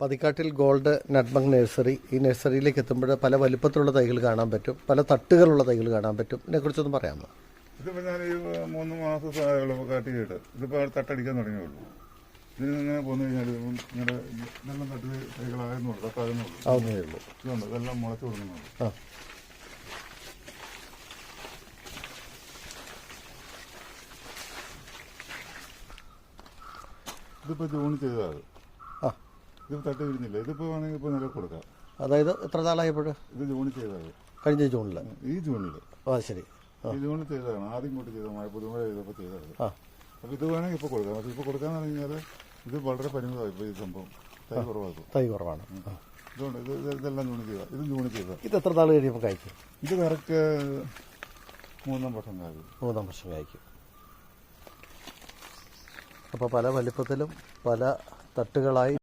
പതിക്കാട്ടിൽ gold നട്ട്ബങ് nursery. ഈ നഴ്സറിയിലേക്ക് എത്തുമ്പോൾ പല വലിപ്പത്തിലുള്ള തൈകൾ കാണാൻ പറ്റും, പല തട്ടുകളുള്ള തൈകൾ കാണാൻ പറ്റും. ഇതിനെക്കുറിച്ചൊന്ന് പറയാമോ? ഇതിപ്പോൾ ഞാൻ ഈ 3 മാസമായുള്ള കാട്ടിയിട്ട് ഇതിപ്പോൾ തട്ടടിക്കാൻ തുടങ്ങിയുള്ളൂ. ഇതിൽ നിന്ന് പോന്നു കഴിഞ്ഞാൽ ഇങ്ങനെ ഇതെല്ലാം തട്ട് തൈകളാകുന്നുള്ളൂ, തട്ടാകുന്നുള്ളൂ, ആവുന്നേ ഉള്ളൂ. ഇതുണ്ട്, ഇതെല്ലാം മുളച്ചു കൊടുക്കുന്നുള്ളൂ. ഇതിപ്പോൾ ജൂൺ ചെയ്തതാണ്. ഇത് തട്ട് വിരിഞ്ഞില്ല. ഇതിപ്പോൾ വേണമെങ്കിൽ ഇപ്പോൾ നില കൊടുക്കാം. അതായത് എത്ര നാളായപ്പോൾ? ഇത് ജൂണിൽ ചെയ്തതാണ്. കഴിഞ്ഞ ജൂണിൽ? ഈ ജൂണിൽ. ശരി. ഈ ജൂണിൽ ചെയ്തതാണ്. ആദ്യം ഇങ്ങോട്ട് ചെയ്തത് പുതുമഴ ചെയ്തപ്പോൾ ചെയ്തതാണ്. അപ്പോൾ ഇത് വേണമെങ്കിൽ ഇപ്പോൾ കൊടുക്കാം. അപ്പോൾ ഇപ്പോൾ കൊടുക്കാന്ന് പറഞ്ഞു കഴിഞ്ഞാൽ ഇത് വളരെ പരിമിതമായി. ഇപ്പോൾ ഈ സംഭവം തൈ കുറവാണ്. ഇതുകൊണ്ട് ഇതെല്ലാം ജൂണിൽ ചെയ്താൽ ഇത് ജൂണിൽ ചെയ്താൽ ഇത് എത്ര നാൾ കഴിയുമ്പോൾ കായ്ക്കും? ഇത് കറക്റ്റ് 3 വർഷം കായ്ക്കും. 3 വർഷം കായ്ക്കും. അപ്പോൾ പല വലിപ്പത്തിലും പല തട്ടുകളായി